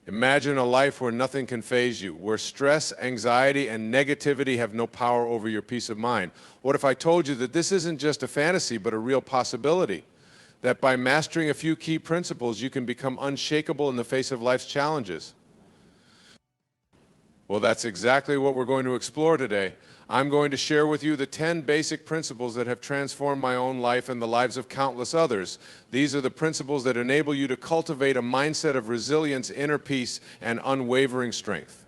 Imagine a life where nothing can faze you, where stress, anxiety, and negativity have no power over your peace of mind. What if I told you that this isn't just a fantasy, but a real possibility? That by mastering a few key principles, you can become unshakable in the face of life's challenges? Well, that's exactly what we're going to explore today. I'm going to share with you the 10 basic principles that have transformed my own life and the lives of countless others. These are the principles that enable you to cultivate a mindset of resilience, inner peace, and unwavering strength.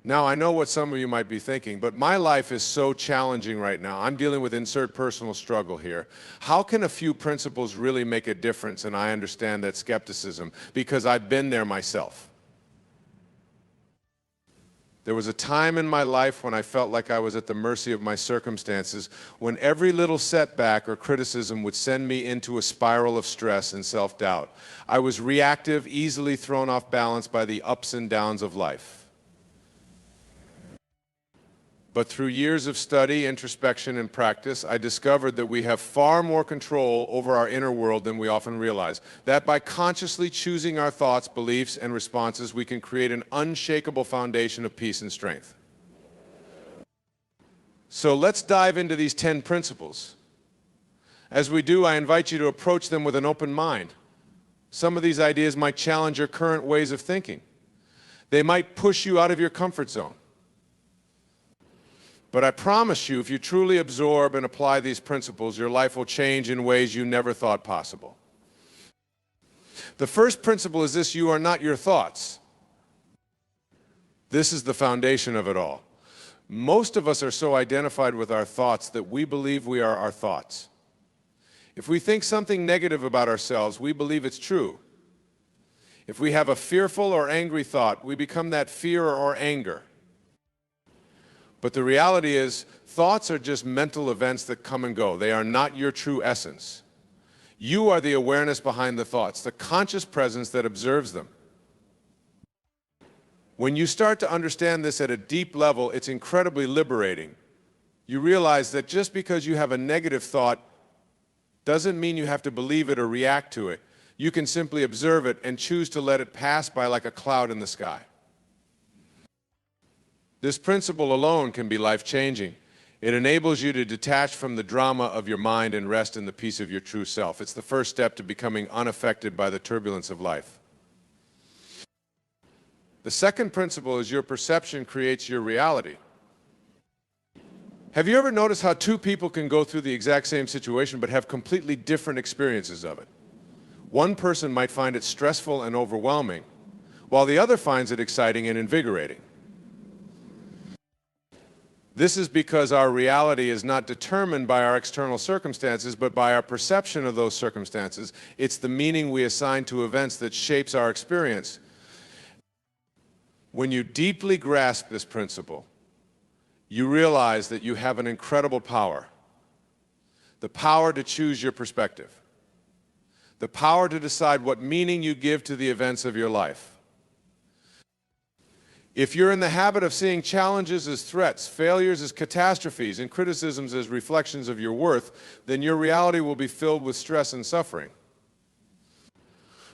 Now, I know what some of you might be thinking, but my life is so challenging right now. I'm dealing with insert personal struggle here. How can a few principles really make a difference? And I understand that skepticism because I've been there myself. There was a time in my life when I felt like I was at the mercy of my circumstances, when every little setback or criticism would send me into a spiral of stress and self-doubt. I was reactive, easily thrown off balance by the ups and downs of life. But through years of study, introspection, and practice, I discovered that we have far more control over our inner world than we often realize. That by consciously choosing our thoughts, beliefs, and responses, we can create an unshakable foundation of peace and strength. So let's dive into these 10 principles. As we do, I invite you to approach them with an open mind. Some of these ideas might challenge your current ways of thinking. They might push you out of your comfort zone. But I promise you, if you truly absorb and apply these principles, your life will change in ways you never thought possible. The first principle is this: you are not your thoughts. This is the foundation of it all. Most of us are so identified with our thoughts that we believe we are our thoughts. If we think something negative about ourselves, we believe it's true. If we have a fearful or angry thought, we become that fear or anger. But the reality is, thoughts are just mental events that come and go. They are not your true essence. You are the awareness behind the thoughts, the conscious presence that observes them. When you start to understand this at a deep level, it's incredibly liberating. You realize that just because you have a negative thought doesn't mean you have to believe it or react to it. You can simply observe it and choose to let it pass by like a cloud in the sky. This principle alone can be life-changing. It enables you to detach from the drama of your mind and rest in the peace of your true self. It's the first step to becoming unaffected by the turbulence of life. The second principle is your perception creates your reality. Have you ever noticed how two people can go through the exact same situation but have completely different experiences of it? One person might find it stressful and overwhelming, while the other finds it exciting and invigorating. This is because our reality is not determined by our external circumstances, but by our perception of those circumstances. It's the meaning we assign to events that shapes our experience. When you deeply grasp this principle, you realize that you have an incredible power. The power to choose your perspective. The power to decide what meaning you give to the events of your life. If you're in the habit of seeing challenges as threats, failures as catastrophes, and criticisms as reflections of your worth, then your reality will be filled with stress and suffering.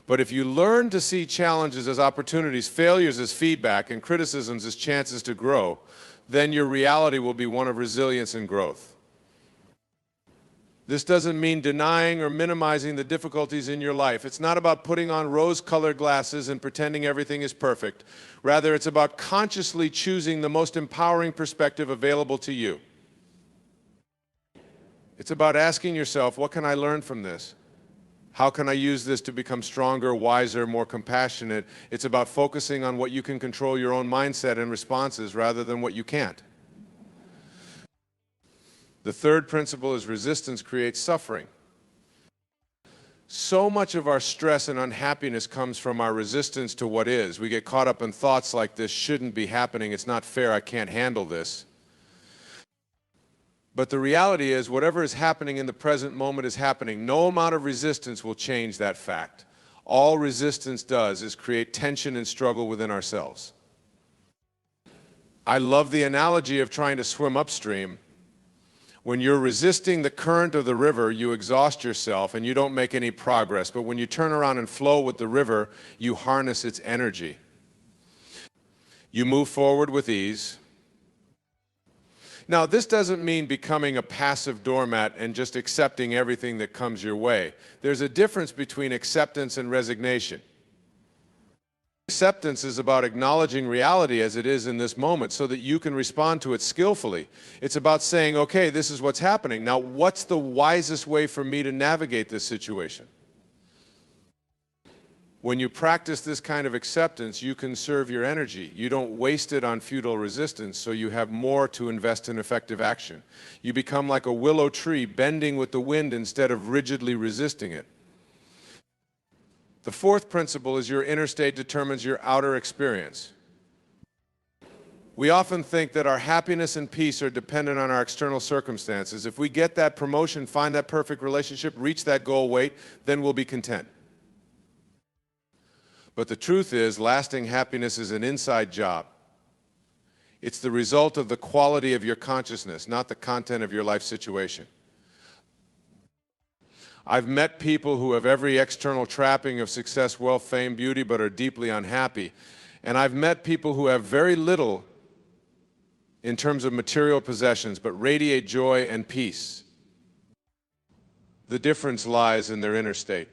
But if you learn to see challenges as opportunities, failures as feedback, and criticisms as chances to grow, then your reality will be one of resilience and growth. This doesn't mean denying or minimizing the difficulties in your life. It's not about putting on rose-colored glasses and pretending everything is perfect. Rather, it's about consciously choosing the most empowering perspective available to you. It's about asking yourself, what can I learn from this? How can I use this to become stronger, wiser, more compassionate? It's about focusing on what you can control your own mindset and responses rather than what you can't. The third principle is resistance creates suffering. So much of our stress and unhappiness comes from our resistance to what is. We get caught up in thoughts like, this shouldn't be happening, it's not fair, I can't handle this. But the reality is, whatever is happening in the present moment is happening. No amount of resistance will change that fact. All resistance does is create tension and struggle within ourselves. I love the analogy of trying to swim upstream. When you're resisting the current of the river, you exhaust yourself and you don't make any progress. But when you turn around and flow with the river, you harness its energy. You move forward with ease. Now, this doesn't mean becoming a passive doormat and just accepting everything that comes your way. There's a difference between acceptance and resignation. Acceptance is about acknowledging reality as it is in this moment so that you can respond to it skillfully. It's about saying, okay, this is what's happening. Now, what's the wisest way for me to navigate this situation? When you practice this kind of acceptance, you conserve your energy. You don't waste it on futile resistance, so you have more to invest in effective action. You become like a willow tree, bending with the wind instead of rigidly resisting it. The fourth principle is your inner state determines your outer experience. We often think that our happiness and peace are dependent on our external circumstances. If we get that promotion, find that perfect relationship, reach that goal weight, then we'll be content. But the truth is, lasting happiness is an inside job. It's the result of the quality of your consciousness, not the content of your life situation. I've met people who have every external trapping of success, wealth, fame, beauty, but are deeply unhappy. And I've met people who have very little in terms of material possessions, but radiate joy and peace. The difference lies in their inner state.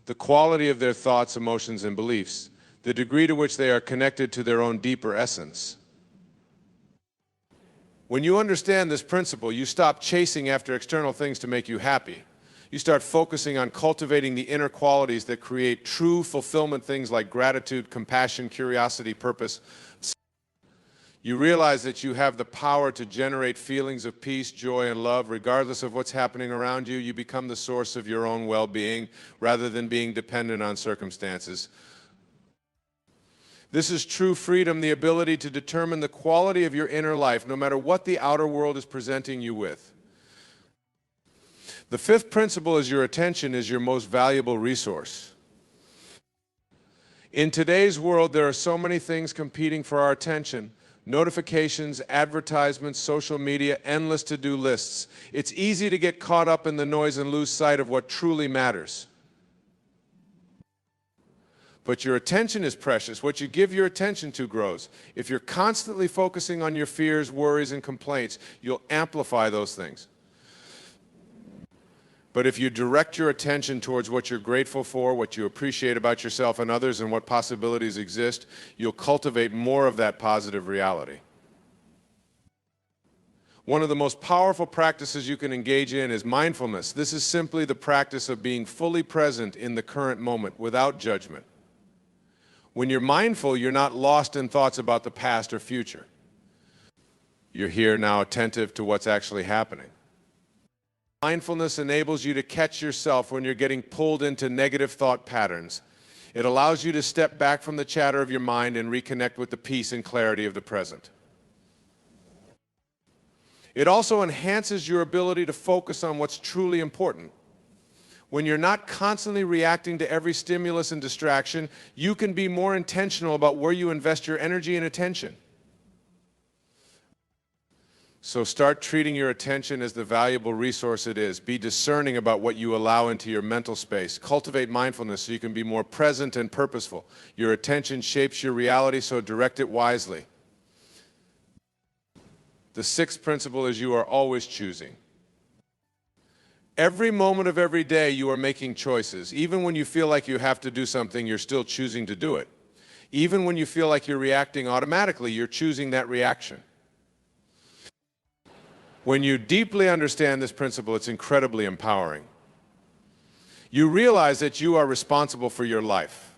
The quality of their thoughts, emotions, and beliefs, the degree to which they are connected to their own deeper essence. When you understand this principle, you stop chasing after external things to make you happy. You start focusing on cultivating the inner qualities that create true fulfillment, things like gratitude, compassion, curiosity, purpose. You realize that you have the power to generate feelings of peace, joy, and love regardless of what's happening around you. You become the source of your own well-being rather than being dependent on circumstances. This is true freedom, the ability to determine the quality of your inner life, no matter what the outer world is presenting you with. The fifth principle is your attention is your most valuable resource. In today's world, there are so many things competing for our attention. Notifications, advertisements, social media, endless to-do lists. It's easy to get caught up in the noise and lose sight of what truly matters. But your attention is precious. What you give your attention to grows. If you're constantly focusing on your fears, worries, and complaints, you'll amplify those things. But if you direct your attention towards what you're grateful for, what you appreciate about yourself and others, and what possibilities exist, you'll cultivate more of that positive reality. One of the most powerful practices you can engage in is mindfulness. This is simply the practice of being fully present in the current moment without judgment. When you're mindful, you're not lost in thoughts about the past or future. You're here now, attentive to what's actually happening. Mindfulness enables you to catch yourself when you're getting pulled into negative thought patterns. It allows you to step back from the chatter of your mind and reconnect with the peace and clarity of the present. It also enhances your ability to focus on what's truly important. When you're not constantly reacting to every stimulus and distraction, you can be more intentional about where you invest your energy and attention. So start treating your attention as the valuable resource it is. Be discerning about what you allow into your mental space. Cultivate mindfulness so you can be more present and purposeful. Your attention shapes your reality, so direct it wisely. The sixth principle is you are always choosing. Every moment of every day you are making choices. Even when you feel like you have to do something, you're still choosing to do it. Even when you feel like you're reacting automatically, you're choosing that reaction. When you deeply understand this principle, it's incredibly empowering. You realize that you are responsible for your life.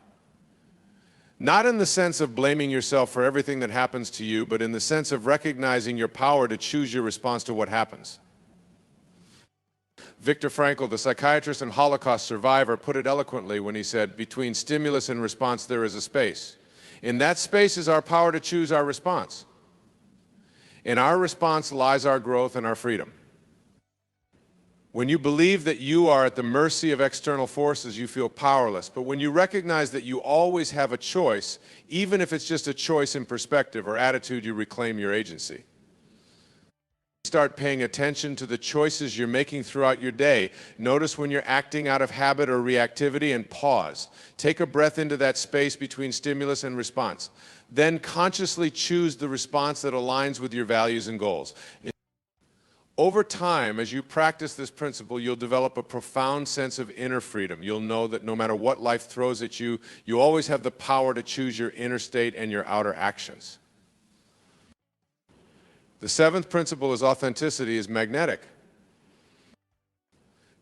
Not in the sense of blaming yourself for everything that happens to you, but in the sense of recognizing your power to choose your response to what happens. Viktor Frankl, the psychiatrist and Holocaust survivor, put it eloquently when he said, "Between stimulus and response, there is a space. In that space is our power to choose our response. In our response lies our growth and our freedom." When you believe that you are at the mercy of external forces, you feel powerless. But when you recognize that you always have a choice, even if it's just a choice in perspective or attitude, you reclaim your agency. Start paying attention to the choices you're making throughout your day. Notice when you're acting out of habit or reactivity and pause. Take a breath into that space between stimulus and response. Then consciously choose the response that aligns with your values and goals. Over time, as you practice this principle, you'll develop a profound sense of inner freedom. You'll know that no matter what life throws at you, you always have the power to choose your inner state and your outer actions. The seventh principle is authenticity is magnetic.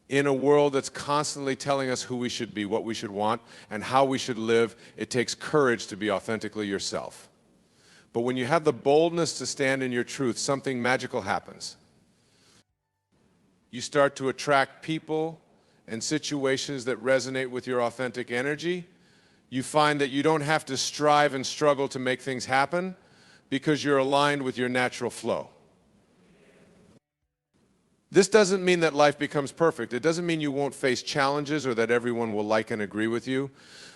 In a world that's constantly telling us who we should be, what we should want, and how we should live, it takes courage to be authentically yourself. But when you have the boldness to stand in your truth, something magical happens. You start to attract people and situations that resonate with your authentic energy. You find that you don't have to strive and struggle to make things happen, because you're aligned with your natural flow. This doesn't mean that life becomes perfect. It doesn't mean you won't face challenges or that everyone will like and agree with you,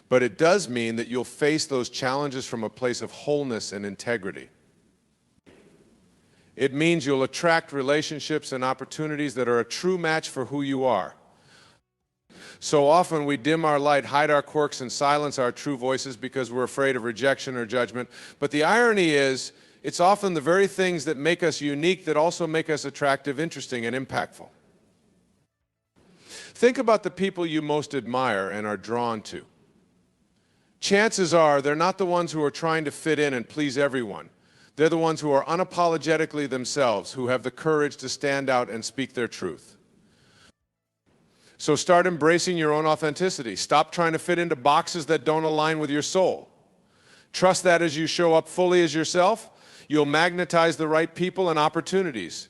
but it does mean that you'll face those challenges from a place of wholeness and integrity. It means you'll attract relationships and opportunities that are a true match for who you are. So often we dim our light, hide our quirks, and silence our true voices because we're afraid of rejection or judgment. But the irony is, it's often the very things that make us unique that also make us attractive, interesting, and impactful. Think about the people you most admire and are drawn to. Chances are they're not the ones who are trying to fit in and please everyone. They're the ones who are unapologetically themselves, who have the courage to stand out and speak their truth. So start embracing your own authenticity. Stop trying to fit into boxes that don't align with your soul. Trust that as you show up fully as yourself, you'll magnetize the right people and opportunities.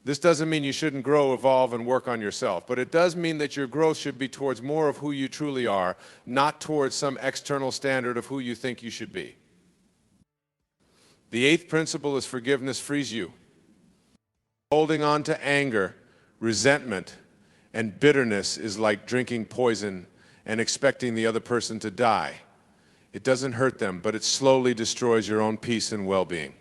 This doesn't mean you shouldn't grow, evolve, and work on yourself, but it does mean that your growth should be towards more of who you truly are, not towards some external standard of who you think you should be. The eighth principle is forgiveness frees you. Holding on to anger, resentment, and bitterness is like drinking poison and expecting the other person to die. It doesn't hurt them, but it slowly destroys your own peace and well-being.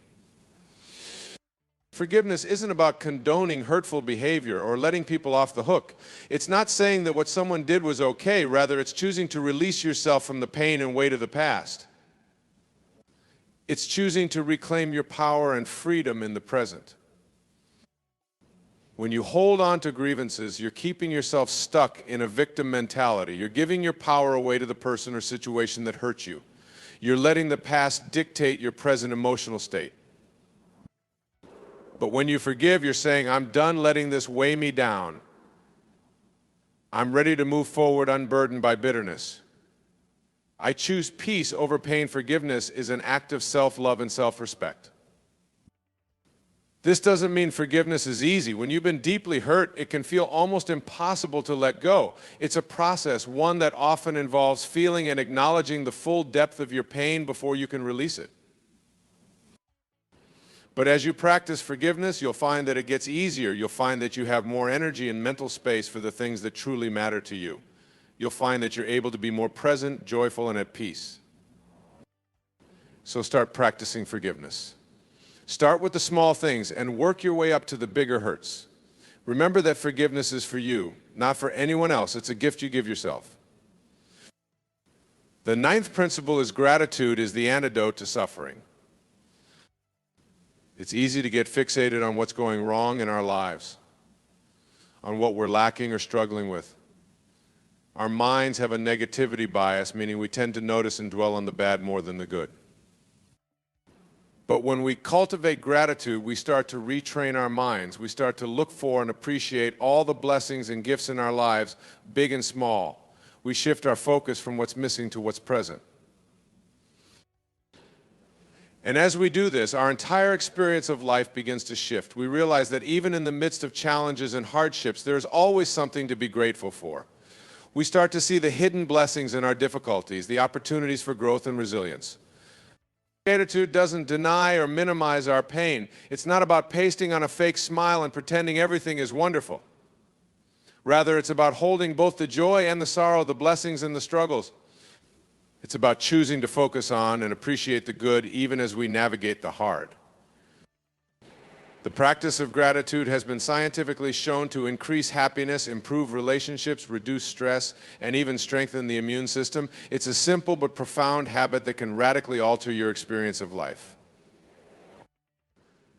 Forgiveness isn't about condoning hurtful behavior or letting people off the hook. It's not saying that what someone did was okay. Rather, it's choosing to release yourself from the pain and weight of the past. It's choosing to reclaim your power and freedom in the present. When you hold on to grievances, you're keeping yourself stuck in a victim mentality. You're giving your power away to the person or situation that hurt you. You're letting the past dictate your present emotional state. But when you forgive, you're saying, I'm done letting this weigh me down. I'm ready to move forward unburdened by bitterness. I choose peace over pain. Forgiveness is an act of self-love and self-respect. This doesn't mean forgiveness is easy. When you've been deeply hurt, it can feel almost impossible to let go. It's a process, one that often involves feeling and acknowledging the full depth of your pain before you can release it. But as you practice forgiveness, you'll find that it gets easier. You'll find that you have more energy and mental space for the things that truly matter to you. You'll find that you're able to be more present, joyful, and at peace. So start practicing forgiveness. Start with the small things and work your way up to the bigger hurts. Remember that forgiveness is for you, not for anyone else. It's a gift you give yourself. The ninth principle is gratitude is the antidote to suffering. It's easy to get fixated on what's going wrong in our lives, on what we're lacking or struggling with. Our minds have a negativity bias, meaning we tend to notice and dwell on the bad more than the good. But when we cultivate gratitude, we start to retrain our minds. We start to look for and appreciate all the blessings and gifts in our lives, big and small. We shift our focus from what's missing to what's present. And as we do this, our entire experience of life begins to shift. We realize that even in the midst of challenges and hardships, there's always something to be grateful for. We start to see the hidden blessings in our difficulties, the opportunities for growth and resilience. Gratitude doesn't deny or minimize our pain. It's not about pasting on a fake smile and pretending everything is wonderful. Rather, it's about holding both the joy and the sorrow, the blessings and the struggles. It's about choosing to focus on and appreciate the good even as we navigate the hard. The practice of gratitude has been scientifically shown to increase happiness, improve relationships, reduce stress, and even strengthen the immune system. It's a simple but profound habit that can radically alter your experience of life.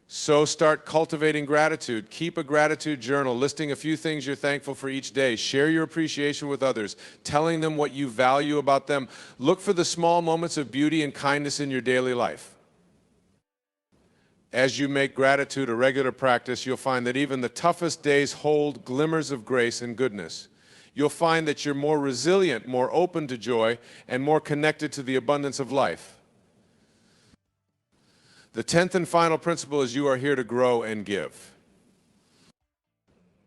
So start cultivating gratitude. Keep a gratitude journal, listing a few things you're thankful for each day. Share your appreciation with others, telling them what you value about them. Look for the small moments of beauty and kindness in your daily life. As you make gratitude a regular practice, you'll find that even the toughest days hold glimmers of grace and goodness. You'll find that you're more resilient, more open to joy, and more connected to the abundance of life. The 10th and final principle is you are here to grow and give.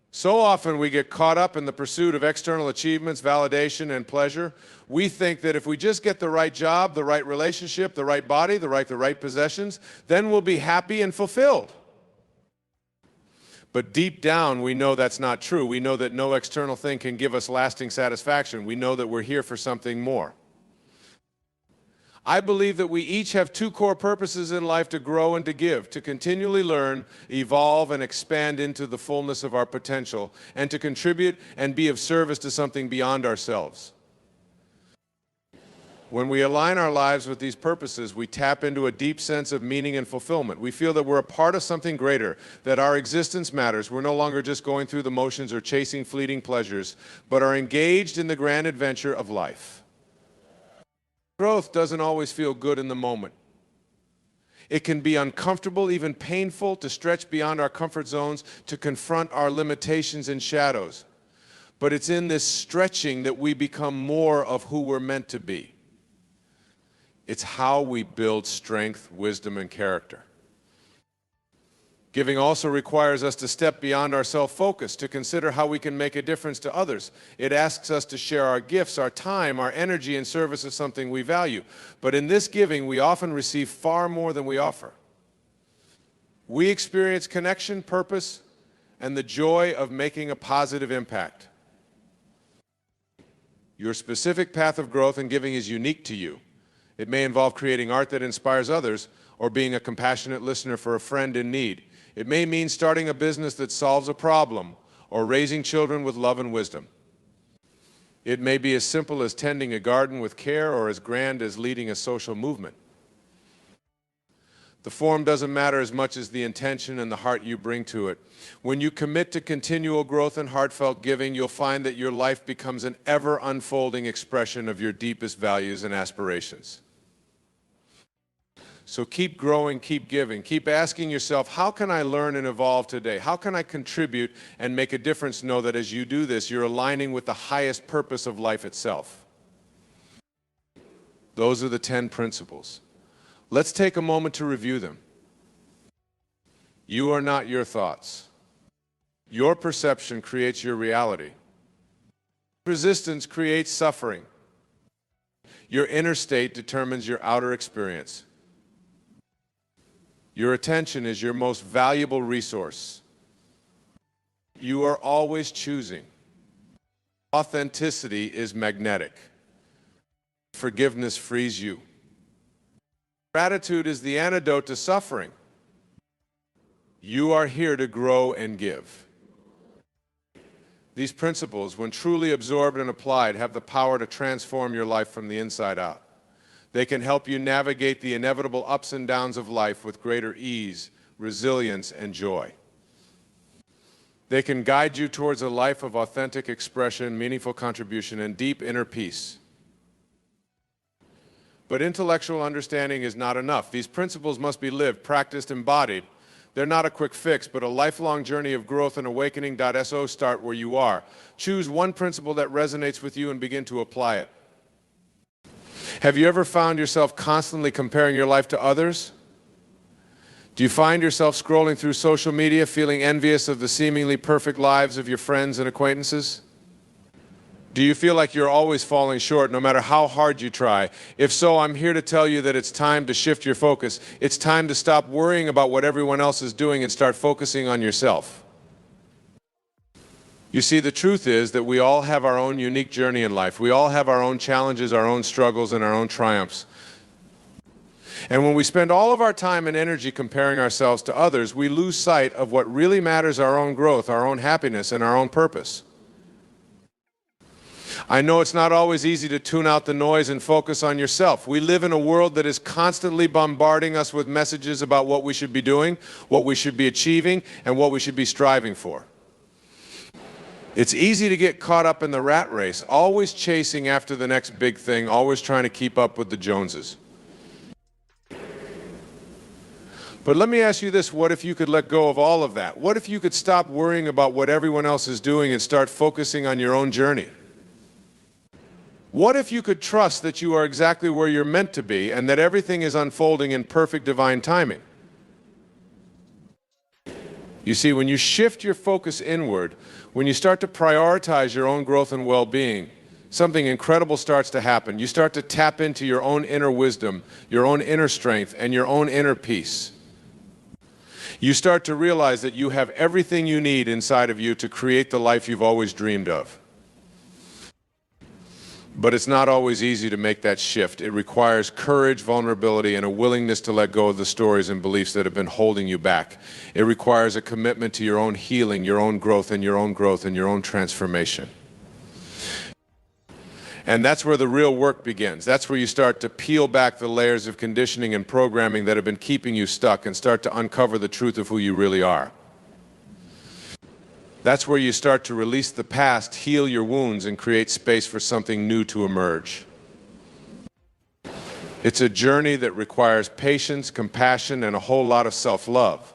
So often we get caught up in the pursuit of external achievements, validation, and pleasure. We think that if we just get the right job, the right relationship, the right body, the right possessions, then we'll be happy and fulfilled. But deep down, we know that's not true. We know that no external thing can give us lasting satisfaction. We know that we're here for something more. I believe that we each have two core purposes in life: to grow and to give, to continually learn, evolve, and expand into the fullness of our potential, and to contribute and be of service to something beyond ourselves. When we align our lives with these purposes, we tap into a deep sense of meaning and fulfillment. We feel that we're a part of something greater, that our existence matters. We're no longer just going through the motions or chasing fleeting pleasures, but are engaged in the grand adventure of life. Growth doesn't always feel good in the moment. It can be uncomfortable, even painful, to stretch beyond our comfort zones, to confront our limitations and shadows. But it's in this stretching that we become more of who we're meant to be. It's how we build strength, wisdom, and character. Giving also requires us to step beyond our self-focus, to consider how we can make a difference to others. It asks us to share our gifts, our time, our energy in service of something we value. But in this giving, we often receive far more than we offer. We experience connection, purpose, and the joy of making a positive impact. Your specific path of growth and giving is unique to you. It may involve creating art that inspires others, or being a compassionate listener for a friend in need. It may mean starting a business that solves a problem, or raising children with love and wisdom. It may be as simple as tending a garden with care, or as grand as leading a social movement. The form doesn't matter as much as the intention and the heart you bring to it. When you commit to continual growth and heartfelt giving, you'll find that your life becomes an ever-unfolding expression of your deepest values and aspirations. So keep growing, keep giving, keep asking yourself, how can I learn and evolve today? How can I contribute and make a difference? Know that as you do this, you're aligning with the highest purpose of life itself. Those are the 10 principles. Let's take a moment to review them. You are not your thoughts. Your perception creates your reality. Resistance creates suffering. Your inner state determines your outer experience. Your attention is your most valuable resource. You are always choosing. Authenticity is magnetic. Forgiveness frees you. Gratitude is the antidote to suffering. You are here to grow and give. These principles, when truly absorbed and applied, have the power to transform your life from the inside out. They can help you navigate the inevitable ups and downs of life with greater ease, resilience, and joy. They can guide you towards a life of authentic expression, meaningful contribution, and deep inner peace. But intellectual understanding is not enough. These principles must be lived, practiced, embodied. They're not a quick fix, but a lifelong journey of growth and awakening. So start where you are. Choose one principle that resonates with you and begin to apply it. Have you ever found yourself constantly comparing your life to others? Do you find yourself scrolling through social media, feeling envious of the seemingly perfect lives of your friends and acquaintances? Do you feel like you're always falling short, no matter how hard you try? If so, I'm here to tell you that it's time to shift your focus. It's time to stop worrying about what everyone else is doing and start focusing on yourself. You see, the truth is that we all have our own unique journey in life. We all have our own challenges, our own struggles, and our own triumphs. And when we spend all of our time and energy comparing ourselves to others, we lose sight of what really matters: our own growth, our own happiness, and our own purpose. I know it's not always easy to tune out the noise and focus on yourself. We live in a world that is constantly bombarding us with messages about what we should be doing, what we should be achieving, and what we should be striving for. It's easy to get caught up in the rat race, always chasing after the next big thing, always trying to keep up with the Joneses. But let me ask you this: what if you could let go of all of that? What if you could stop worrying about what everyone else is doing and start focusing on your own journey? What if you could trust that you are exactly where you're meant to be and that everything is unfolding in perfect divine timing? You see, when you shift your focus inward, when you start to prioritize your own growth and well-being, something incredible starts to happen. You start to tap into your own inner wisdom, your own inner strength, and your own inner peace. You start to realize that you have everything you need inside of you to create the life you've always dreamed of. But it's not always easy to make that shift. It requires courage, vulnerability, and a willingness to let go of the stories and beliefs that have been holding you back. It requires a commitment to your own healing, your own growth, and your own transformation. And that's where the real work begins. That's where you start to peel back the layers of conditioning and programming that have been keeping you stuck and start to uncover the truth of who you really are. That's where you start to release the past, heal your wounds, and create space for something new to emerge. It's a journey that requires patience, compassion, and a whole lot of self-love.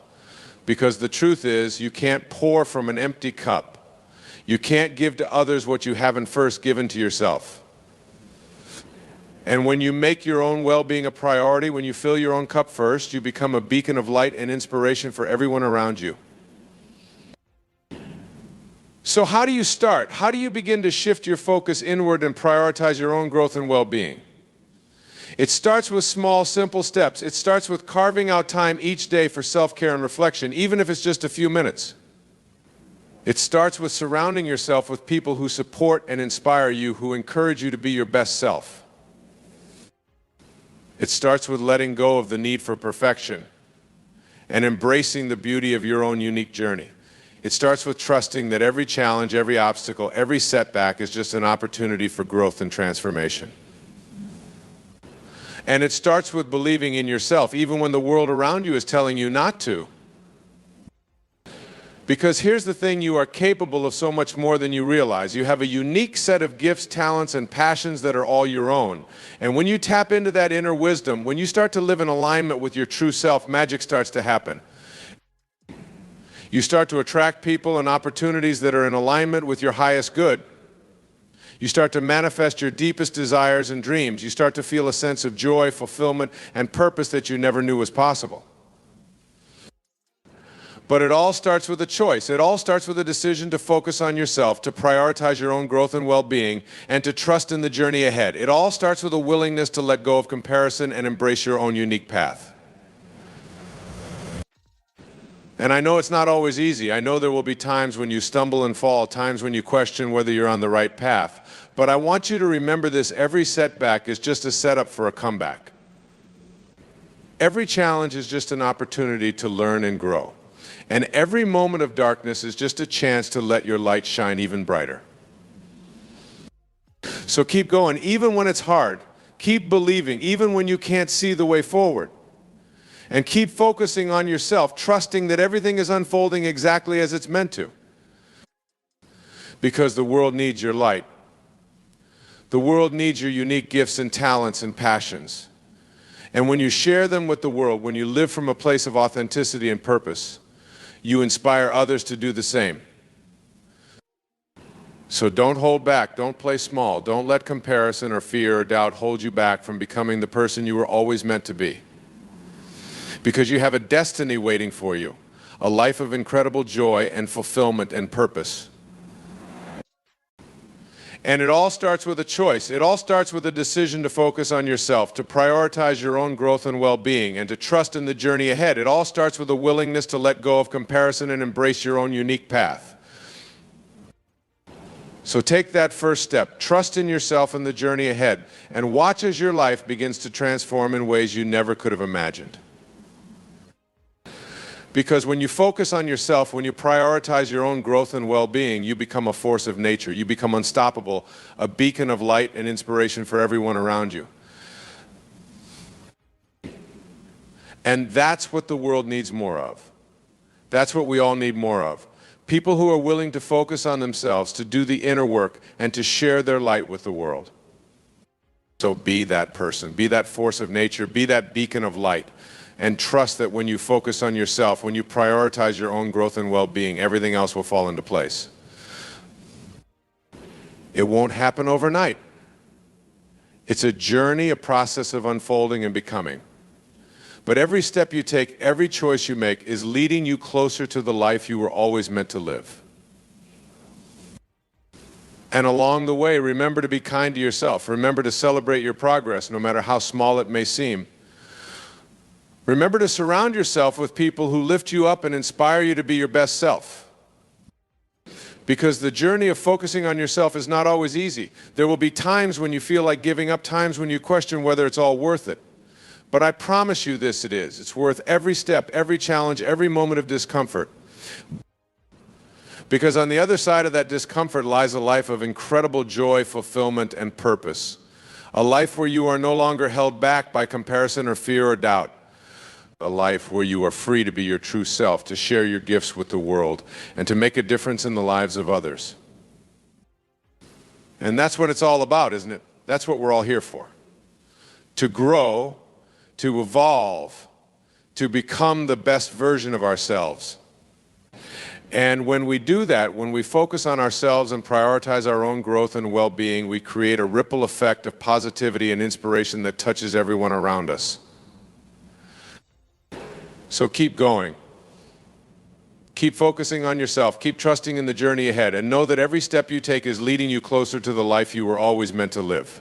Because the truth is, you can't pour from an empty cup. You can't give to others what you haven't first given to yourself. And when you make your own well-being a priority, when you fill your own cup first, you become a beacon of light and inspiration for everyone around you. So how do you start? How do you begin to shift your focus inward and prioritize your own growth and well-being? It starts with small, simple steps. It starts with carving out time each day for self-care and reflection, even if it's just a few minutes. It starts with surrounding yourself with people who support and inspire you, who encourage you to be your best self. It starts with letting go of the need for perfection and embracing the beauty of your own unique journey. It starts with trusting that every challenge, every obstacle, every setback is just an opportunity for growth and transformation. And it starts with believing in yourself, even when the world around you is telling you not to. Because here's the thing: you are capable of so much more than you realize. You have a unique set of gifts, talents, and passions that are all your own. And when you tap into that inner wisdom, when you start to live in alignment with your true self, magic starts to happen. You start to attract people and opportunities that are in alignment with your highest good. You start to manifest your deepest desires and dreams. You start to feel a sense of joy, fulfillment, and purpose that you never knew was possible. But it all starts with a choice. It all starts with a decision to focus on yourself, to prioritize your own growth and well-being, and to trust in the journey ahead. It all starts with a willingness to let go of comparison and embrace your own unique path. And I know it's not always easy. I know there will be times when you stumble and fall, times when you question whether you're on the right path. But I want you to remember this: every setback is just a setup for a comeback. Every challenge is just an opportunity to learn and grow. And every moment of darkness is just a chance to let your light shine even brighter. So keep going, even when it's hard. Keep believing, even when you can't see the way forward. And keep focusing on yourself, trusting that everything is unfolding exactly as it's meant to. Because the world needs your light. The world needs your unique gifts and talents and passions. And when you share them with the world, when you live from a place of authenticity and purpose, you inspire others to do the same. So don't hold back, don't play small, don't let comparison or fear or doubt hold you back from becoming the person you were always meant to be. Because you have a destiny waiting for you, a life of incredible joy and fulfillment and purpose. And it all starts with a choice. It all starts with a decision to focus on yourself, to prioritize your own growth and well-being, and to trust in the journey ahead. It all starts with a willingness to let go of comparison and embrace your own unique path. So take that first step. Trust in yourself and the journey ahead, and watch as your life begins to transform in ways you never could have imagined. Because when you focus on yourself, when you prioritize your own growth and well-being, you become a force of nature. You become unstoppable, a beacon of light and inspiration for everyone around you. And that's what the world needs more of. That's what we all need more of. People who are willing to focus on themselves, to do the inner work, and to share their light with the world. So be that person, be that force of nature, be that beacon of light, and trust that when you focus on yourself, when you prioritize your own growth and well-being, everything else will fall into place. It won't happen overnight. It's a journey, a process of unfolding and becoming. But every step you take, every choice you make is leading you closer to the life you were always meant to live. And along the way, remember to be kind to yourself. Remember to celebrate your progress, no matter how small it may seem. Remember to surround yourself with people who lift you up and inspire you to be your best self. Because the journey of focusing on yourself is not always easy. There will be times when you feel like giving up, times when you question whether it's all worth it. But I promise you this, it is. It's worth every step, every challenge, every moment of discomfort. Because on the other side of that discomfort lies a life of incredible joy, fulfillment, and purpose. A life where you are no longer held back by comparison or fear or doubt. A life where you are free to be your true self, to share your gifts with the world, and to make a difference in the lives of others. And that's what it's all about, isn't it? That's what we're all here for. To grow, to evolve, to become the best version of ourselves. And when we do that, when we focus on ourselves and prioritize our own growth and well-being, we create a ripple effect of positivity and inspiration that touches everyone around us. So keep going. Keep focusing on yourself. Keep trusting in the journey ahead, and know that every step you take is leading you closer to the life you were always meant to live.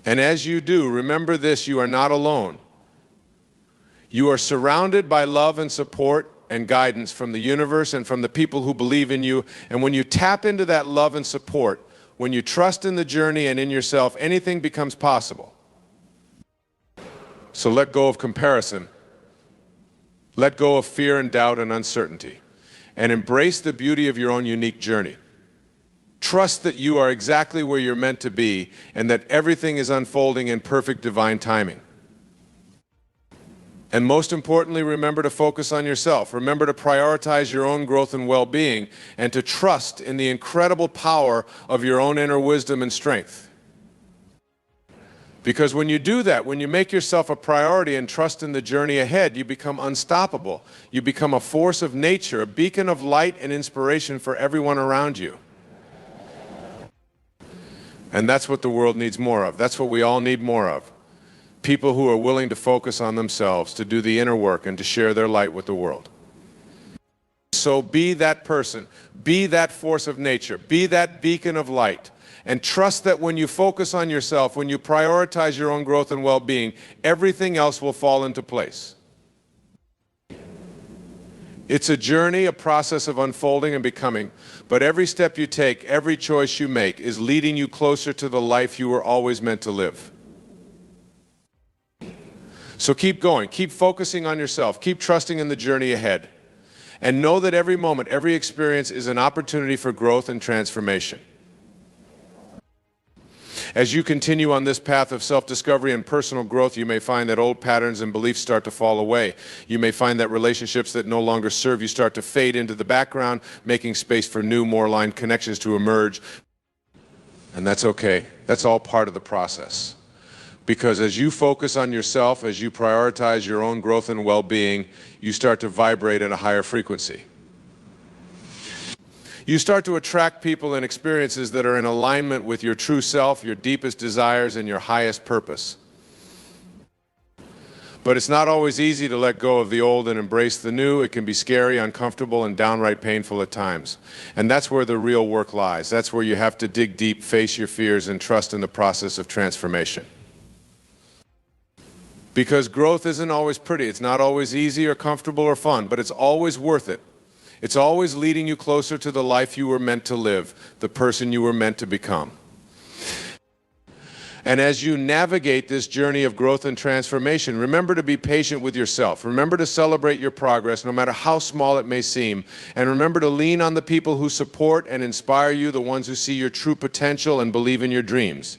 And as you do, remember this: you are not alone. You are surrounded by love and support and guidance from the universe and from the people who believe in you. And when you tap into that love and support, when you trust in the journey and in yourself, anything becomes possible. So let go of comparison. Let go of fear and doubt and uncertainty. And embrace the beauty of your own unique journey. Trust that you are exactly where you're meant to be, and that everything is unfolding in perfect divine timing. And most importantly, remember to focus on yourself. Remember to prioritize your own growth and well-being, and to trust in the incredible power of your own inner wisdom and strength. Because when you do that, when you make yourself a priority and trust in the journey ahead, you become unstoppable. You become a force of nature, a beacon of light and inspiration for everyone around you. And that's what the world needs more of. That's what we all need more of. People who are willing to focus on themselves, to do the inner work, and to share their light with the world. So be that person. Be that force of nature. Be that beacon of light. And trust that when you focus on yourself, when you prioritize your own growth and well-being, everything else will fall into place. It's a journey, a process of unfolding and becoming, but every step you take, every choice you make is leading you closer to the life you were always meant to live. So keep going, keep focusing on yourself, keep trusting in the journey ahead, and know that every moment, every experience is an opportunity for growth and transformation. As you continue on this path of self-discovery and personal growth, you may find that old patterns and beliefs start to fall away. You may find that relationships that no longer serve you start to fade into the background, making space for new, more aligned connections to emerge. And that's okay. That's all part of the process. Because as you focus on yourself, as you prioritize your own growth and well-being, you start to vibrate at a higher frequency. You start to attract people and experiences that are in alignment with your true self, your deepest desires, and your highest purpose. But it's not always easy to let go of the old and embrace the new. It can be scary, uncomfortable, and downright painful at times. And that's where the real work lies. That's where you have to dig deep, face your fears, and trust in the process of transformation. Because growth isn't always pretty. It's not always easy or comfortable or fun, but it's always worth it. It's always leading you closer to the life you were meant to live, the person you were meant to become. And as you navigate this journey of growth and transformation, remember to be patient with yourself. Remember to celebrate your progress, no matter how small it may seem. And remember to lean on the people who support and inspire you, the ones who see your true potential and believe in your dreams.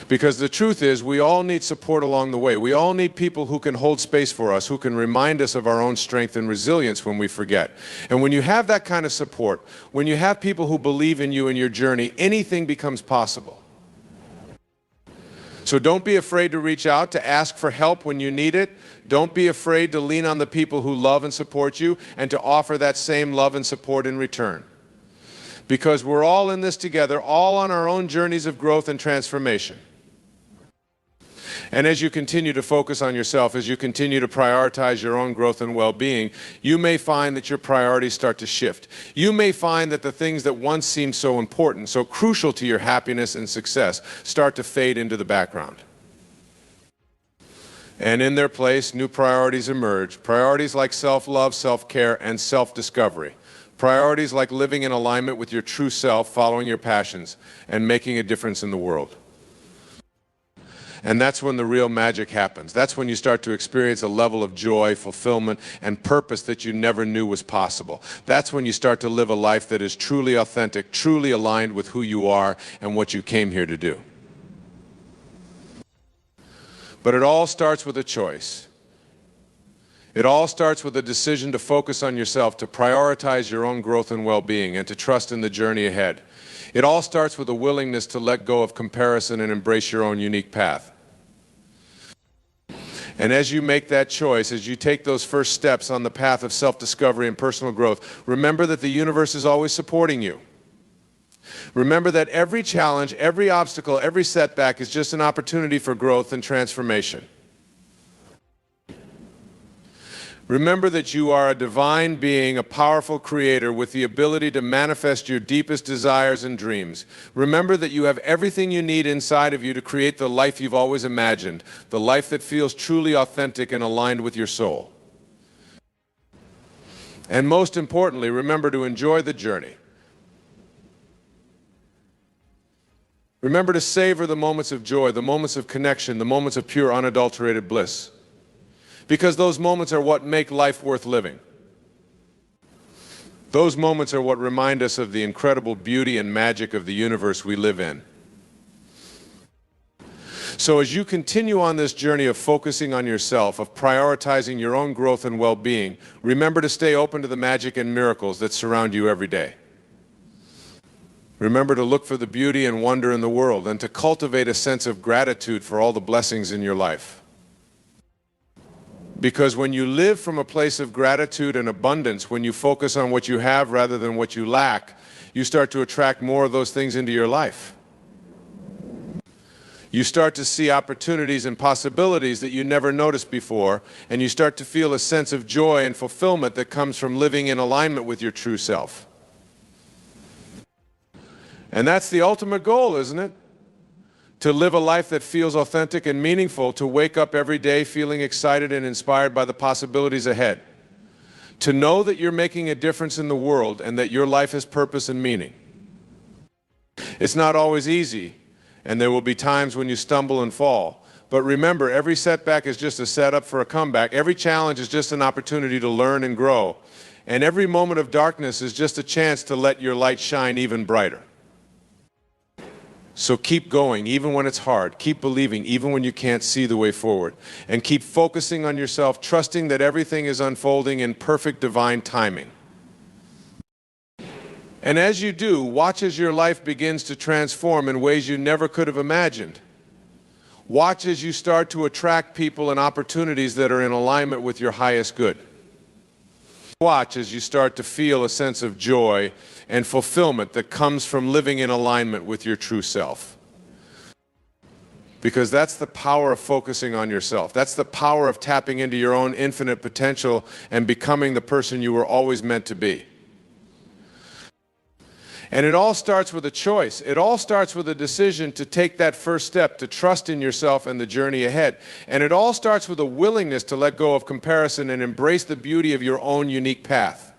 Because the truth is, we all need support along the way. We all need people who can hold space for us, who can remind us of our own strength and resilience when we forget. And when you have that kind of support, when you have people who believe in you and your journey, anything becomes possible. So don't be afraid to reach out, to ask for help when you need it. Don't be afraid to lean on the people who love and support you and to offer that same love and support in return. Because we're all in this together, all on our own journeys of growth and transformation. And as you continue to focus on yourself, as you continue to prioritize your own growth and well-being, you may find that your priorities start to shift. You may find that the things that once seemed so important, so crucial to your happiness and success, start to fade into the background. And in their place, new priorities emerge. Priorities like self-love, self-care, and self-discovery. Priorities like living in alignment with your true self, following your passions, and making a difference in the world. And that's when the real magic happens. That's when you start to experience a level of joy, fulfillment, and purpose that you never knew was possible. That's when you start to live a life that is truly authentic, truly aligned with who you are and what you came here to do. But it all starts with a choice. It all starts with a decision to focus on yourself, to prioritize your own growth and well-being, and to trust in the journey ahead. It all starts with a willingness to let go of comparison and embrace your own unique path. And as you make that choice, as you take those first steps on the path of self-discovery and personal growth, remember that the universe is always supporting you. Remember that every challenge, every obstacle, every setback is just an opportunity for growth and transformation. Remember that you are a divine being, a powerful creator with the ability to manifest your deepest desires and dreams. Remember that you have everything you need inside of you to create the life you've always imagined, the life that feels truly authentic and aligned with your soul. And most importantly, remember to enjoy the journey. Remember to savor the moments of joy, the moments of connection, the moments of pure, unadulterated bliss. Because those moments are what make life worth living. Those moments are what remind us of the incredible beauty and magic of the universe we live in. So as you continue on this journey of focusing on yourself, of prioritizing your own growth and well-being, remember to stay open to the magic and miracles that surround you every day. Remember to look for the beauty and wonder in the world and to cultivate a sense of gratitude for all the blessings in your life. Because when you live from a place of gratitude and abundance, when you focus on what you have rather than what you lack, you start to attract more of those things into your life. You start to see opportunities and possibilities that you never noticed before, and you start to feel a sense of joy and fulfillment that comes from living in alignment with your true self. And that's the ultimate goal, isn't it? To live a life that feels authentic and meaningful, to wake up every day feeling excited and inspired by the possibilities ahead. To know that you're making a difference in the world and that your life has purpose and meaning. It's not always easy, and there will be times when you stumble and fall. But remember, every setback is just a setup for a comeback. Every challenge is just an opportunity to learn and grow. And every moment of darkness is just a chance to let your light shine even brighter. So keep going, even when it's hard. Keep believing, even when you can't see the way forward. And keep focusing on yourself, trusting that everything is unfolding in perfect divine timing. And as you do, watch as your life begins to transform in ways you never could have imagined. Watch as you start to attract people and opportunities that are in alignment with your highest good. Watch as you start to feel a sense of joy and fulfillment that comes from living in alignment with your true self. Because that's the power of focusing on yourself. That's the power of tapping into your own infinite potential and becoming the person you were always meant to be. And it all starts with a choice. It all starts with a decision to take that first step, to trust in yourself and the journey ahead. And it all starts with a willingness to let go of comparison and embrace the beauty of your own unique path.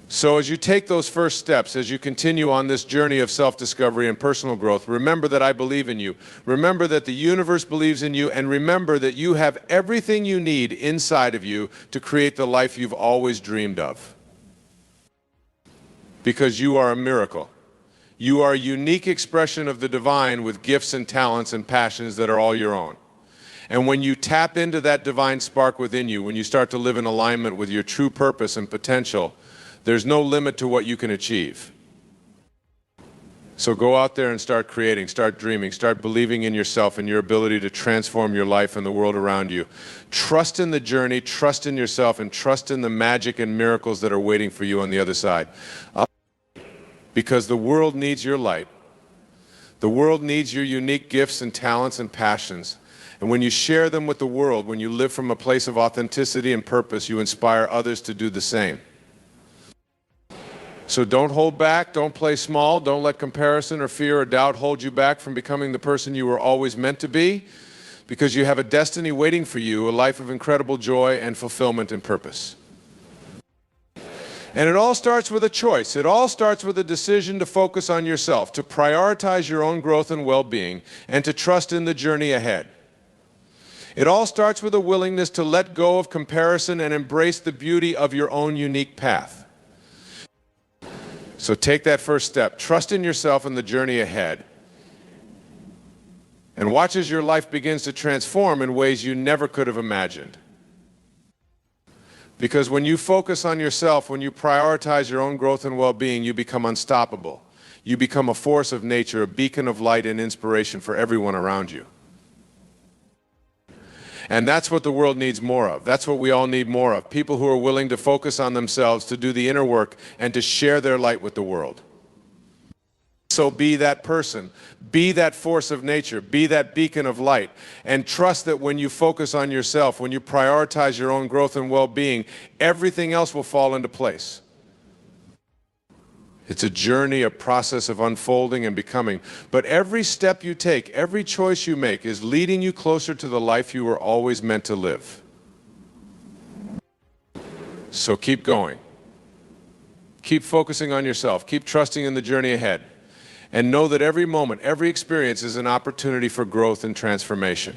So as you take those first steps, as you continue on this journey of self-discovery and personal growth, remember that I believe in you. Remember that the universe believes in you, and remember that you have everything you need inside of you to create the life you've always dreamed of. Because you are a miracle. You are a unique expression of the divine with gifts and talents and passions that are all your own. And when you tap into that divine spark within you, when you start to live in alignment with your true purpose and potential, there's no limit to what you can achieve. So go out there and start creating, start dreaming, start believing in yourself and your ability to transform your life and the world around you. Trust in the journey, trust in yourself, and trust in the magic and miracles that are waiting for you on the other side. Because the world needs your light. The world needs your unique gifts and talents and passions. And when you share them with the world, when you live from a place of authenticity and purpose, you inspire others to do the same. So don't hold back, don't play small, don't let comparison or fear or doubt hold you back from becoming the person you were always meant to be, because you have a destiny waiting for you, a life of incredible joy and fulfillment and purpose. And it all starts with a choice. It all starts with a decision to focus on yourself, to prioritize your own growth and well-being, and to trust in the journey ahead. It all starts with a willingness to let go of comparison and embrace the beauty of your own unique path. So take that first step. Trust in yourself and the journey ahead. And watch as your life begins to transform in ways you never could have imagined. Because when you focus on yourself, when you prioritize your own growth and well-being, you become unstoppable. You become a force of nature, a beacon of light and inspiration for everyone around you. And that's what the world needs more of. That's what we all need more of. People who are willing to focus on themselves, to do the inner work, and to share their light with the world. So be that person. Be that force of nature. Be that beacon of light. And trust that when you focus on yourself, when you prioritize your own growth and well-being, everything else will fall into place. It's a journey, a process of unfolding and becoming. But every step you take, every choice you make is leading you closer to the life you were always meant to live. So keep going. Keep focusing on yourself. Keep trusting in the journey ahead. And know that every moment, every experience is an opportunity for growth and transformation.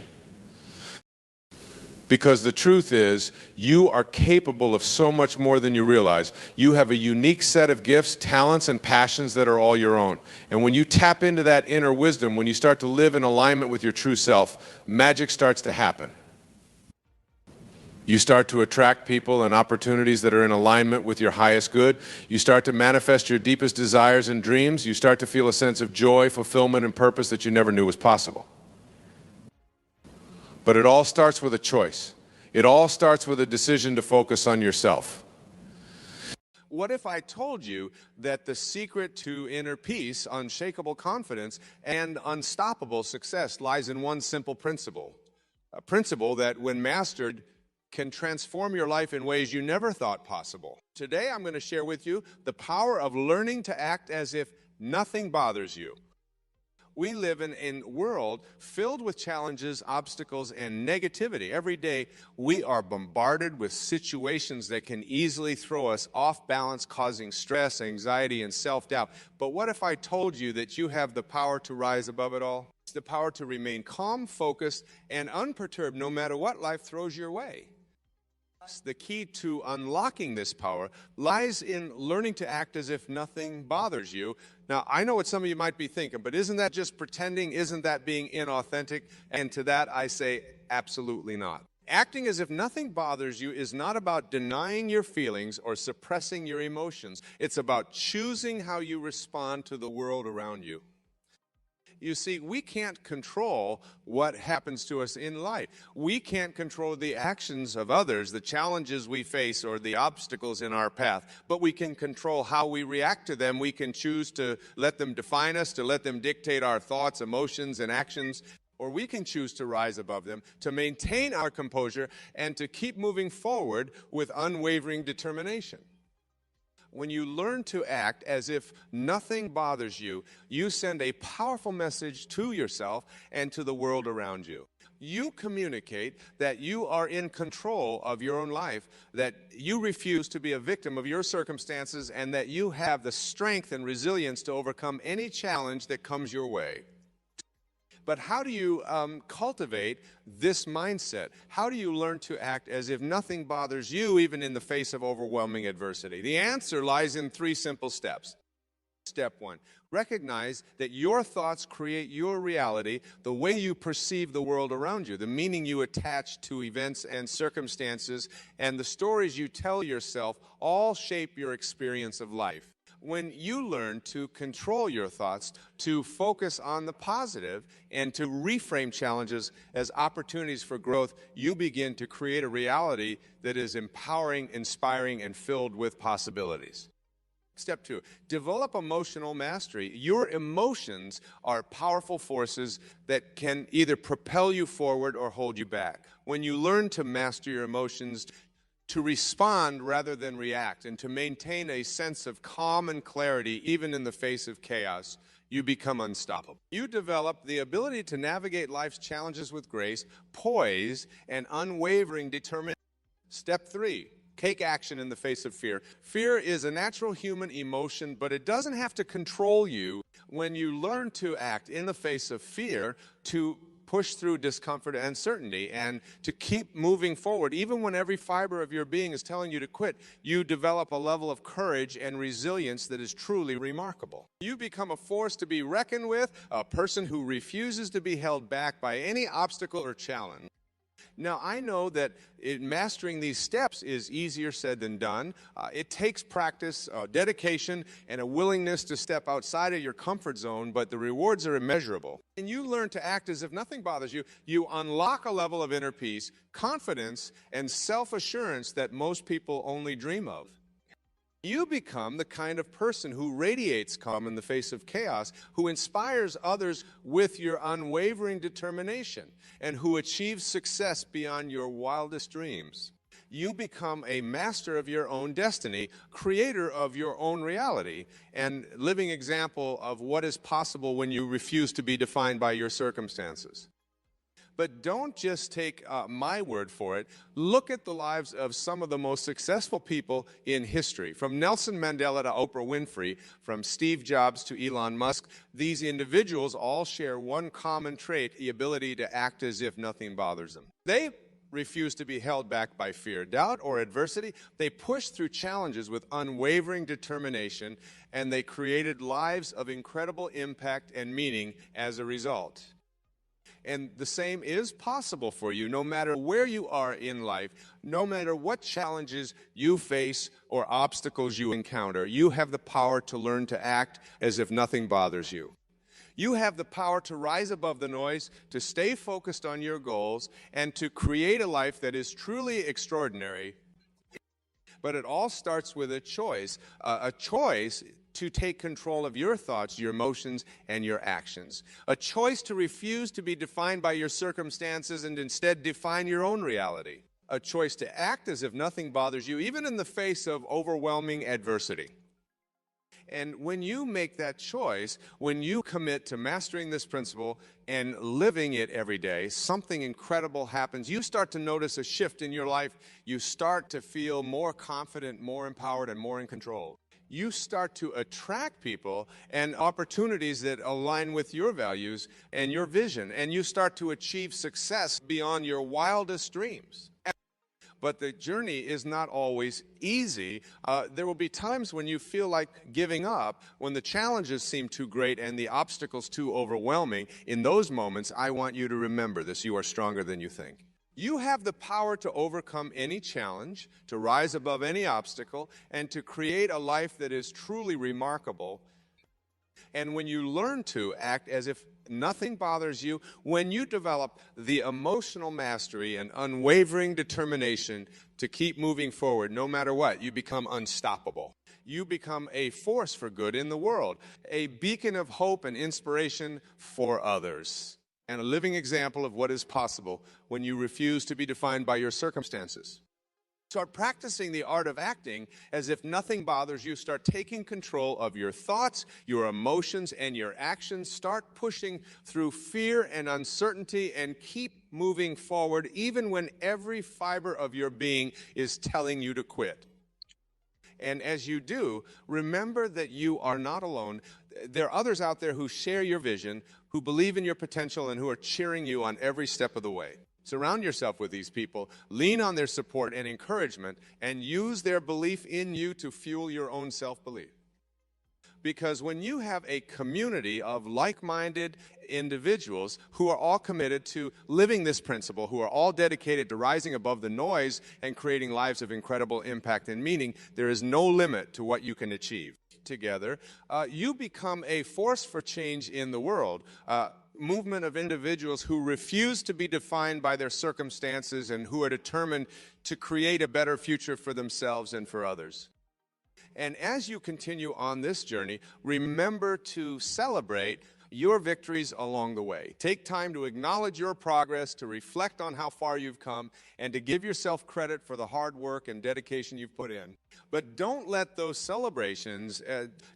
Because the truth is, you are capable of so much more than you realize. You have a unique set of gifts, talents, and passions that are all your own. And when you tap into that inner wisdom, when you start to live in alignment with your true self, magic starts to happen. You start to attract people and opportunities that are in alignment with your highest good. You start to manifest your deepest desires and dreams. You start to feel a sense of joy, fulfillment, and purpose that you never knew was possible. But it all starts with a choice. It all starts with a decision to focus on yourself. What if I told you that the secret to inner peace, unshakable confidence, and unstoppable success lies in one simple principle? A principle that, when mastered, can transform your life in ways you never thought possible. Today, I'm going to share with you the power of learning to act as if nothing bothers you. We live in a world filled with challenges, obstacles, and negativity. Every day, we are bombarded with situations that can easily throw us off balance, causing stress, anxiety, and self-doubt. But what if I told you that you have the power to rise above it all? It's the power to remain calm, focused, and unperturbed no matter what life throws your way. The key to unlocking this power lies in learning to act as if nothing bothers you. Now, I know what some of you might be thinking, but isn't that just pretending? Isn't that being inauthentic? And to that, I say, absolutely not. Acting as if nothing bothers you is not about denying your feelings or suppressing your emotions. It's about choosing how you respond to the world around you. You see, we can't control what happens to us in life. We can't control the actions of others, the challenges we face, or the obstacles in our path, but we can control how we react to them. We can choose to let them define us, to let them dictate our thoughts, emotions, and actions, or we can choose to rise above them, to maintain our composure, and to keep moving forward with unwavering determination. When you learn to act as if nothing bothers you, you send a powerful message to yourself and to the world around you. You communicate that you are in control of your own life, that you refuse to be a victim of your circumstances, and that you have the strength and resilience to overcome any challenge that comes your way. But how do you cultivate this mindset? How do you learn to act as if nothing bothers you, even in the face of overwhelming adversity? The answer lies in 3 simple steps. Step 1, recognize that your thoughts create your reality, the way you perceive the world around you, the meaning you attach to events and circumstances, and the stories you tell yourself all shape your experience of life. When you learn to control your thoughts, to focus on the positive, and to reframe challenges as opportunities for growth, you begin to create a reality that is empowering, inspiring, and filled with possibilities. Step 2, develop emotional mastery. Your emotions are powerful forces that can either propel you forward or hold you back. When you learn to master your emotions, to respond rather than react, and to maintain a sense of calm and clarity even in the face of chaos, you become unstoppable. You develop the ability to navigate life's challenges with grace, poise, and unwavering determination. Step 3, take action in the face of fear. Fear is a natural human emotion, but it doesn't have to control you. When you learn to act in the face of fear, to push through discomfort and uncertainty, and to keep moving forward, even when every fiber of your being is telling you to quit, you develop a level of courage and resilience that is truly remarkable. You become a force to be reckoned with, a person who refuses to be held back by any obstacle or challenge. Now, I know that mastering these steps is easier said than done. It takes practice, dedication, and a willingness to step outside of your comfort zone, but the rewards are immeasurable. And you learn to act as if nothing bothers you. You unlock a level of inner peace, confidence, and self-assurance that most people only dream of. You become the kind of person who radiates calm in the face of chaos, who inspires others with your unwavering determination, and who achieves success beyond your wildest dreams. You become a master of your own destiny, creator of your own reality, and living example of what is possible when you refuse to be defined by your circumstances. But don't just take my word for it. Look at the lives of some of the most successful people in history. From Nelson Mandela to Oprah Winfrey, from Steve Jobs to Elon Musk, these individuals all share one common trait, the ability to act as if nothing bothers them. They refuse to be held back by fear, doubt, or adversity. They pushed through challenges with unwavering determination, and they created lives of incredible impact and meaning as a result. And the same is possible for you, no matter where you are in life, no matter what challenges you face or obstacles you encounter. You have the power to learn to act as if nothing bothers you. You have the power to rise above the noise, to stay focused on your goals, and to create a life that is truly extraordinary. But it all starts with a choice to take control of your thoughts, your emotions, and your actions. A choice to refuse to be defined by your circumstances and instead define your own reality. A choice to act as if nothing bothers you, even in the face of overwhelming adversity. And when you make that choice, when you commit to mastering this principle and living it every day, something incredible happens. You start to notice a shift in your life. You start to feel more confident, more empowered, and more in control. You start to attract people and opportunities that align with your values and your vision, and you start to achieve success beyond your wildest dreams. But the journey is not always easy. There will be times when you feel like giving up, when the challenges seem too great and the obstacles too overwhelming. In those moments, I want you to remember this: you are stronger than you think. You have the power to overcome any challenge, to rise above any obstacle, and to create a life that is truly remarkable. And when you learn to act as if nothing bothers you, when you develop the emotional mastery and unwavering determination to keep moving forward no matter what, you become unstoppable. You become a force for good in the world, a beacon of hope and inspiration for others, and a living example of what is possible when you refuse to be defined by your circumstances. Start practicing the art of acting as if nothing bothers you. Start taking control of your thoughts, your emotions, and your actions. Start pushing through fear and uncertainty and keep moving forward even when every fiber of your being is telling you to quit. And as you do, remember that you are not alone. There are others out there who share your vision, who believe in your potential, and who are cheering you on every step of the way. Surround yourself with these people, lean on their support and encouragement, and use their belief in you to fuel your own self-belief. Because when you have a community of like-minded individuals who are all committed to living this principle, who are all dedicated to rising above the noise and creating lives of incredible impact and meaning, there is no limit to what you can achieve. Together, you become a force for change in the world. Movement of individuals who refuse to be defined by their circumstances and who are determined to create a better future for themselves and for others. And as you continue on this journey, remember to celebrate your victories along the way. Take time to acknowledge your progress, to reflect on how far you've come, and to give yourself credit for the hard work and dedication you've put in. But don't let those celebrations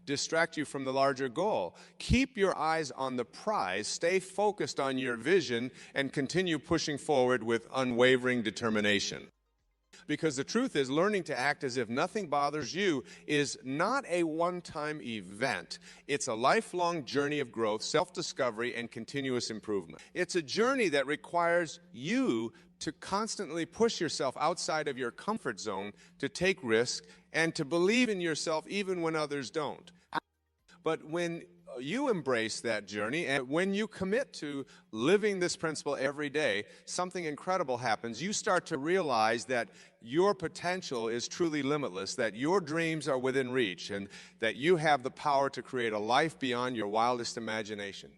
distract you from the larger goal. Keep your eyes on the prize, stay focused on your vision, and continue pushing forward with unwavering determination. Because the truth is, learning to act as if nothing bothers you is not a one-time event. It's a lifelong journey of growth, self-discovery, and continuous improvement. It's a journey that requires you to constantly push yourself outside of your comfort zone, to take risks, and to believe in yourself even when others don't. But when you embrace that journey, and when you commit to living this principle every day, something incredible happens. You start to realize that your potential is truly limitless, that your dreams are within reach, and that you have the power to create a life beyond your wildest imagination.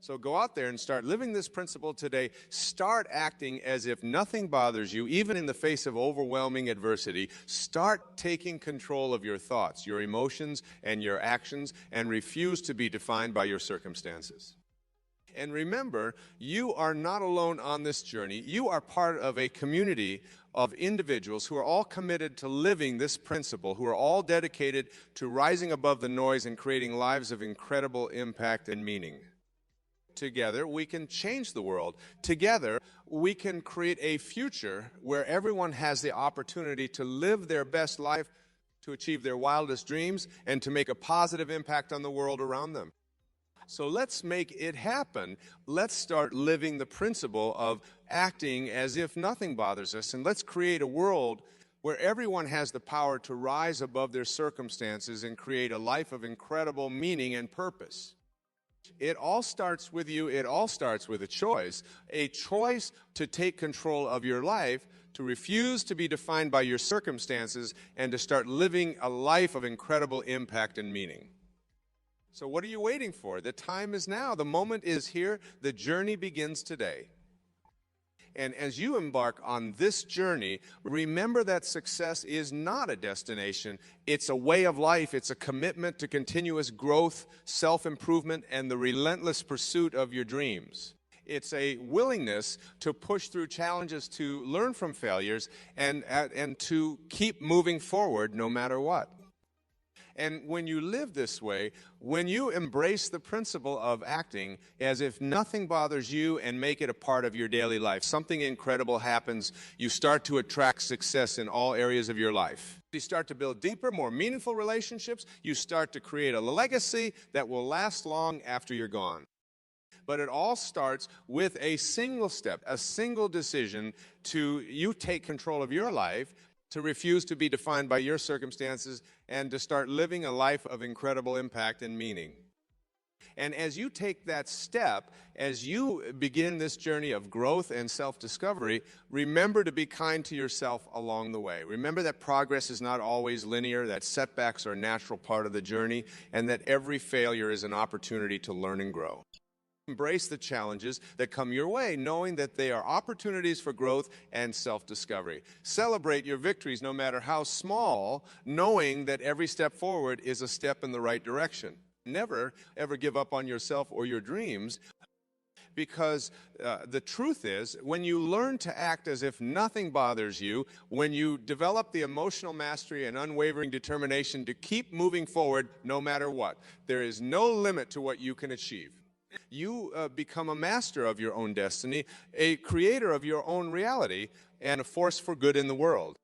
So go out there and start living this principle today. Start acting as if nothing bothers you, even in the face of overwhelming adversity. Start taking control of your thoughts, your emotions, and your actions, and refuse to be defined by your circumstances. And remember, you are not alone on this journey. You are part of a community of individuals who are all committed to living this principle, who are all dedicated to rising above the noise and creating lives of incredible impact and meaning. Together, we can change the world. Together, we can create a future where everyone has the opportunity to live their best life, to achieve their wildest dreams, and to make a positive impact on the world around them. So let's make it happen. Let's start living the principle of acting as if nothing bothers us, and let's create a world where everyone has the power to rise above their circumstances and create a life of incredible meaning and purpose. It all starts with you. It all starts with a choice to take control of your life, to refuse to be defined by your circumstances, and to start living a life of incredible impact and meaning. So what are you waiting for? The time is now. The moment is here. The journey begins today. And as you embark on this journey, remember that success is not a destination. It's a way of life. It's a commitment to continuous growth, self-improvement, and the relentless pursuit of your dreams. It's a willingness to push through challenges, to learn from failures, and to keep moving forward no matter what. And when you live this way, when you embrace the principle of acting as if nothing bothers you and make it a part of your daily life, something incredible happens. You start to attract success in all areas of your life. You start to build deeper, more meaningful relationships. You start to create a legacy that will last long after you're gone. But it all starts with a single step, a single decision to you take control of your life, to refuse to be defined by your circumstances, and to start living a life of incredible impact and meaning. And as you take that step, as you begin this journey of growth and self-discovery, remember to be kind to yourself along the way. Remember that progress is not always linear, that setbacks are a natural part of the journey, and that every failure is an opportunity to learn and grow. Embrace the challenges that come your way, knowing that they are opportunities for growth and self-discovery. Celebrate your victories, no matter how small, knowing that every step forward is a step in the right direction. Never, ever give up on yourself or your dreams. Because the truth is, when you learn to act as if nothing bothers you, when you develop the emotional mastery and unwavering determination to keep moving forward no matter what, there is no limit to what you can achieve. You become a master of your own destiny, a creator of your own reality, and a force for good in the world.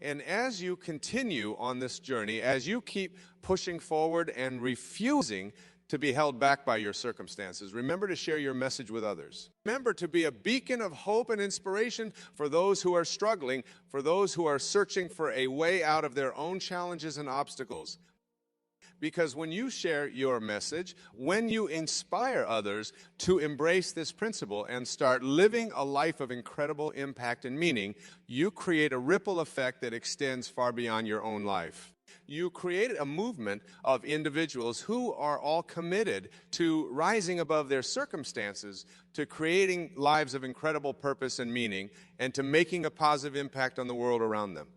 And as you continue on this journey, as you keep pushing forward and refusing to be held back by your circumstances, remember to share your message with others. Remember to be a beacon of hope and inspiration for those who are struggling, for those who are searching for a way out of their own challenges and obstacles. Because when you share your message, when you inspire others to embrace this principle and start living a life of incredible impact and meaning, you create a ripple effect that extends far beyond your own life. You create a movement of individuals who are all committed to rising above their circumstances, to creating lives of incredible purpose and meaning, and to making a positive impact on the world around them.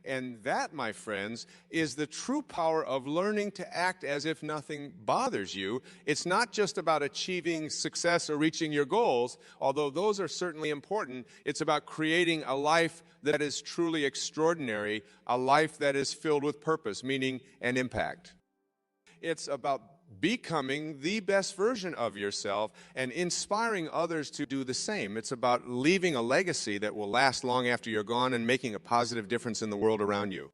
And that, my friends, is the true power of learning to act as if nothing bothers you. It's not just about achieving success or reaching your goals, although those are certainly important. It's about creating a life that is truly extraordinary, a life that is filled with purpose, meaning, and impact. It's about becoming the best version of yourself and inspiring others to do the same. It's about leaving a legacy that will last long after you're gone and making a positive difference in the world around you.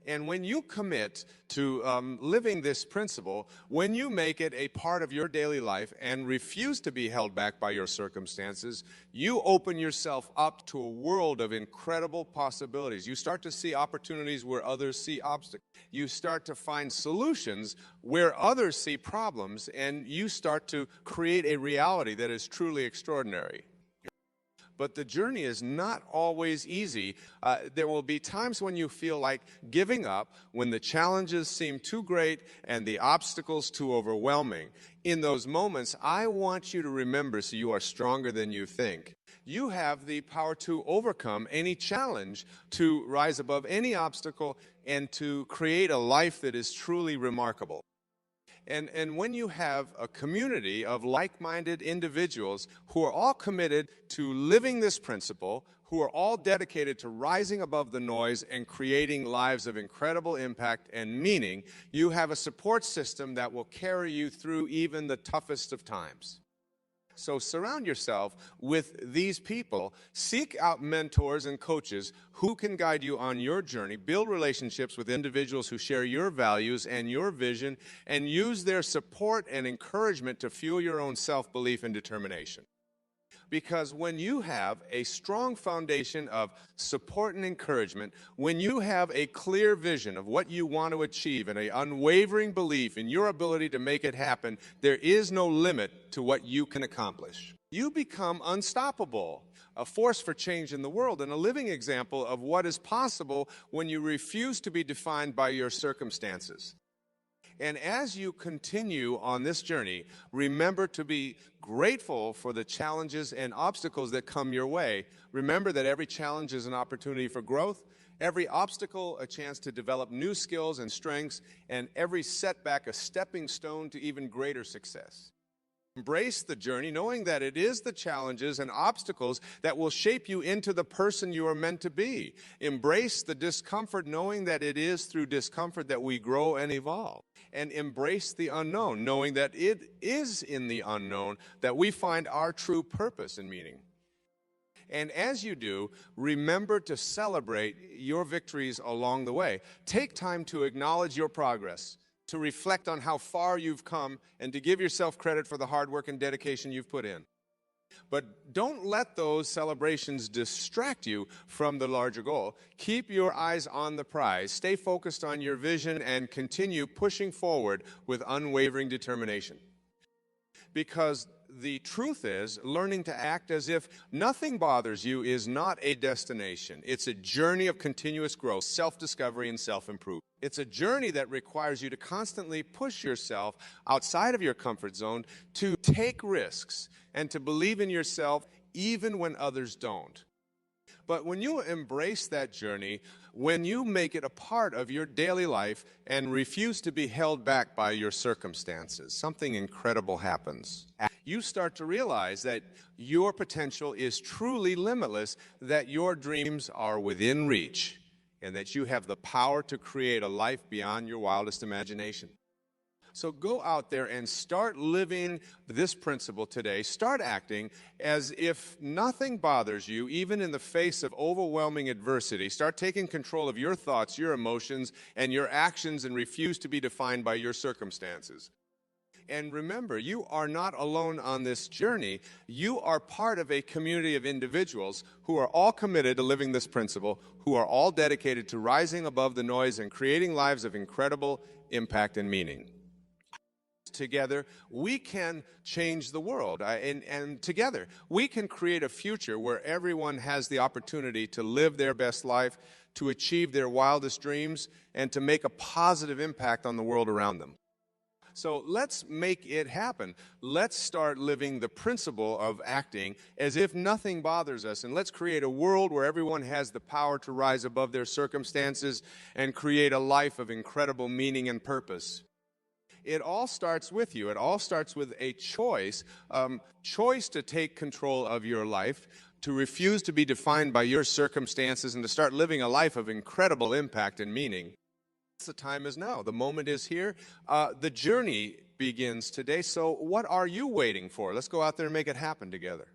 And when you commit to living this principle, when you make it a part of your daily life and refuse to be held back by your circumstances, you open yourself up to a world of incredible possibilities. You start to see opportunities where others see obstacles. You start to find solutions where others see problems, and you start to create a reality that is truly extraordinary. But the journey is not always easy. There will be times when you feel like giving up, when the challenges seem too great and the obstacles too overwhelming. In those moments, I want you to remember, so you are stronger than you think. You have the power to overcome any challenge, to rise above any obstacle, and to create a life that is truly remarkable. And when you have a community of like-minded individuals who are all committed to living this principle, who are all dedicated to rising above the noise and creating lives of incredible impact and meaning, you have a support system that will carry you through even the toughest of times. So surround yourself with these people. Seek out mentors and coaches who can guide you on your journey. Build relationships with individuals who share your values and your vision, and use their support and encouragement to fuel your own self-belief and determination. Because when you have a strong foundation of support and encouragement, when you have a clear vision of what you want to achieve and an unwavering belief in your ability to make it happen, there is no limit to what you can accomplish. You become unstoppable, a force for change in the world, and a living example of what is possible when you refuse to be defined by your circumstances. And as you continue on this journey, remember to be grateful for the challenges and obstacles that come your way. Remember that every challenge is an opportunity for growth, every obstacle a chance to develop new skills and strengths, and every setback a stepping stone to even greater success. Embrace the journey, knowing that it is the challenges and obstacles that will shape you into the person you are meant to be. Embrace the discomfort, knowing that it is through discomfort that we grow and evolve. And embrace the unknown, knowing that it is in the unknown that we find our true purpose and meaning. And as you do, remember to celebrate your victories along the way. Take time to acknowledge your progress, to reflect on how far you've come, and to give yourself credit for the hard work and dedication you've put in. But don't let those celebrations distract you from the larger goal. Keep your eyes on the prize, stay focused on your vision, and continue pushing forward with unwavering determination. Because the truth is, learning to act as if nothing bothers you is not a destination. It's a journey of continuous growth, self-discovery, and self-improvement. It's a journey that requires you to constantly push yourself outside of your comfort zone, to take risks, and to believe in yourself even when others don't. But when you embrace that journey, when you make it a part of your daily life and refuse to be held back by your circumstances, something incredible happens. You start to realize that your potential is truly limitless, that your dreams are within reach, and that you have the power to create a life beyond your wildest imagination. So go out there and start living this principle today. Start acting as if nothing bothers you, even in the face of overwhelming adversity. Start taking control of your thoughts, your emotions, and your actions, and refuse to be defined by your circumstances. And remember, you are not alone on this journey. You are part of a community of individuals who are all committed to living this principle, who are all dedicated to rising above the noise and creating lives of incredible impact and meaning. Together, we can change the world, and together, we can create a future where everyone has the opportunity to live their best life, to achieve their wildest dreams, and to make a positive impact on the world around them. So let's make it happen. Let's start living the principle of acting as if nothing bothers us, and let's create a world where everyone has the power to rise above their circumstances and create a life of incredible meaning and purpose. It all starts with you. It all starts with a choice to take control of your life, to refuse to be defined by your circumstances, and to start living a life of incredible impact and meaning. The time is now. The moment is here. The journey begins today. So what are you waiting for? Let's go out there and make it happen together.